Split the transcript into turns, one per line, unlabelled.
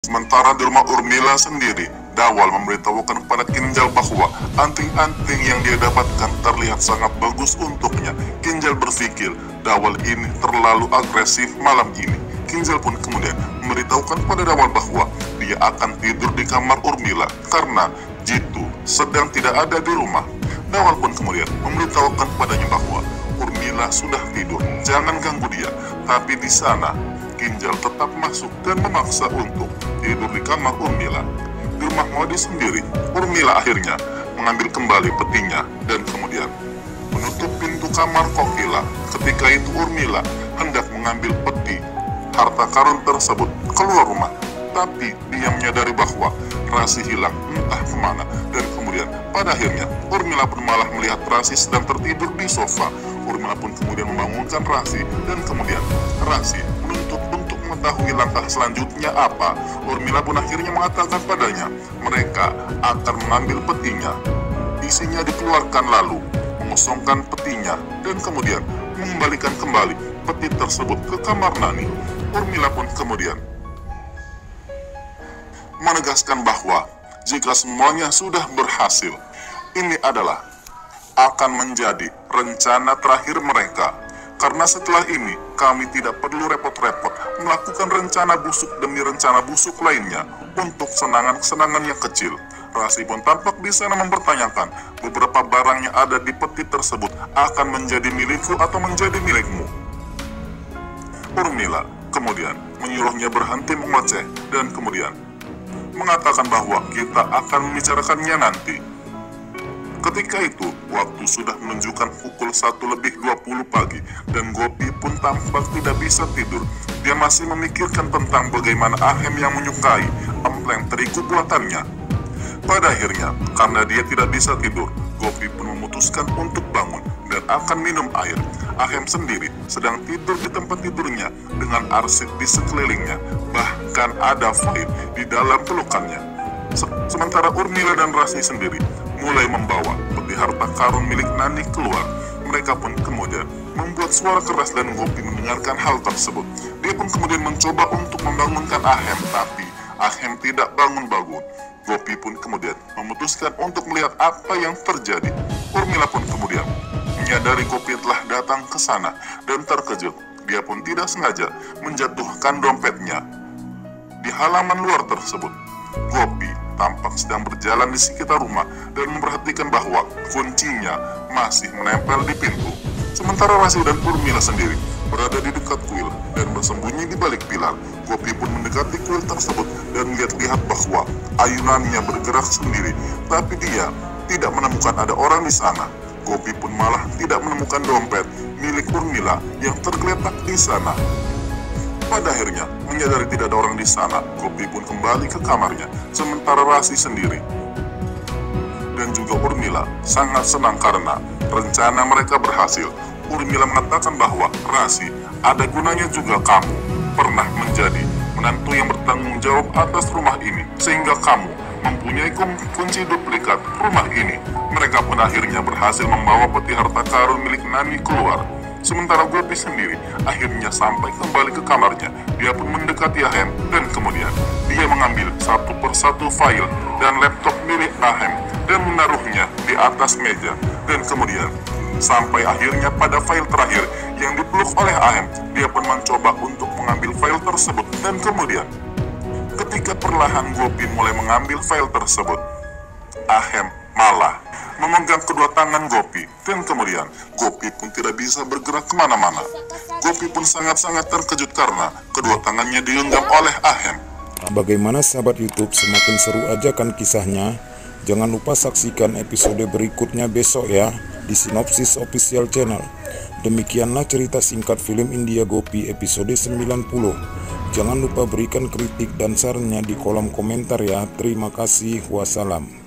Sementara di rumah Urmila sendiri, Dawal memberitahukan kepada Kinjal bahwa anting-anting yang dia dapatkan terlihat sangat bagus untuknya. Kinjal berpikir Dawal ini terlalu agresif malam ini. Kinjal pun kemudian memberitahukan kepada Dawal bahwa dia akan tidur di kamar Urmila karena Jitu sedang tidak ada di rumah. Dawal pun kemudian memberitahukan kepadanya bahwa Urmila sudah tidur, jangan ganggu dia. Tapi di sana Kinjal tetap masuk dan memaksa untuk tidur di kamar Urmila. Di rumah Modi sendiri, Urmila akhirnya mengambil kembali petinya dan kemudian menutup pintu kamar Kokila. Ketika itu Urmila hendak mengambil peti harta karun tersebut keluar rumah, tapi dia menyadari bahwa Rasi hilang entah kemana, dan kemudian pada akhirnya Urmila pun malah melihat Rasi sedang tertidur di sofa. Urmila pun kemudian membangunkan Rasi dan kemudian Rasi menuntut untuk mengetahui langkah selanjutnya apa. Urmila pun akhirnya mengatakan padanya mereka akan mengambil petinya, isinya dikeluarkan lalu mengosongkan petinya dan kemudian mengembalikan kembali peti tersebut ke kamar Nani. Urmila pun kemudian menegaskan bahwa jika semuanya sudah berhasil, ini adalah akan menjadi rencana terakhir mereka. Karena setelah ini, kami tidak perlu repot-repot melakukan rencana busuk demi rencana busuk lainnya untuk kesenangan-kesenangan yang kecil. Rasi pun tampak di sana mempertanyakan beberapa barang yang ada di peti tersebut akan menjadi milikku atau menjadi milikmu. Urmila kemudian menyuruhnya berhenti mengoceh dan kemudian mengatakan bahwa kita akan membicarakannya nanti. Ketika itu, waktu sudah menunjukkan pukul 1:20 pagi dan Gopi pun tampak tidak bisa tidur. Dia masih memikirkan tentang bagaimana Ahem yang menyukai empleng terigu buatannya. Pada akhirnya, karena dia tidak bisa tidur, Gopi pun memutuskan untuk bangun dan akan minum air. Ahem sendiri sedang tidur di tempat tidurnya dengan arsip di sekelilingnya, bahkan ada Faid di dalam pelukannya. Sementara Urmila dan Rasi sendiri mulai membawa peti harta karun milik Nani keluar. Mereka pun kemudian membuat suara keras dan Gopi mendengarkan hal tersebut. Dia pun kemudian mencoba untuk membangunkan Ahem, tapi Ahem tidak bangun-bangun. Gopi pun kemudian memutuskan untuk melihat apa yang terjadi. Urmila pun kemudian menyadari Gopi telah datang ke sana dan terkejut. Dia pun tidak sengaja menjatuhkan dompetnya di halaman luar tersebut. Gopi tampak sedang berjalan di sekitar rumah dan memperhatikan bahwa kuncinya masih menempel di pintu. Sementara Rasi dan Urmila sendiri berada di dekat kuil dan bersembunyi di balik pilar. Gopi pun mendekati kuil tersebut dan lihat bahwa ayunannya bergerak sendiri, tapi dia tidak menemukan ada orang di sana. Gopi pun malah tidak menemukan dompet milik Urmila yang tergeletak di sana. Pada akhirnya, menyadari tidak ada orang di sana, Gopi pun kembali ke kamarnya, sementara Rasi sendiri dan juga Urmila sangat senang karena rencana mereka berhasil. Urmila mengatakan bahwa Rasi, ada gunanya juga kamu pernah menjadi menantu yang bertanggung jawab atas rumah ini, sehingga kamu mempunyai kunci duplikat rumah ini. Mereka pun akhirnya berhasil membawa peti harta karun milik Nani keluar. Sementara Gopi sendiri akhirnya sampai kembali ke kamarnya. Dia pun mendekati Ahem dan kemudian dia mengambil satu persatu file dan laptop milik Ahem dan menaruhnya di atas meja. Dan kemudian sampai akhirnya pada file terakhir yang dipeluk oleh Ahem, dia pun mencoba untuk mengambil file tersebut. Dan kemudian ketika perlahan Gopi mulai mengambil file tersebut, Ahem malah memegang kedua tangan Gopi, dan kemudian Gopi pun tidak bisa bergerak kemana-mana. Gopi pun sangat-sangat terkejut karena kedua tangannya digenggam oleh Ahem.
Bagaimana sahabat YouTube, semakin seru aja kan kisahnya? Jangan lupa saksikan episode berikutnya besok ya di Sinopsis Official Channel. Demikianlah cerita singkat film India Gopi episode 90. Jangan lupa berikan kritik dan sarannya di kolom komentar ya. Terima kasih. Wassalam.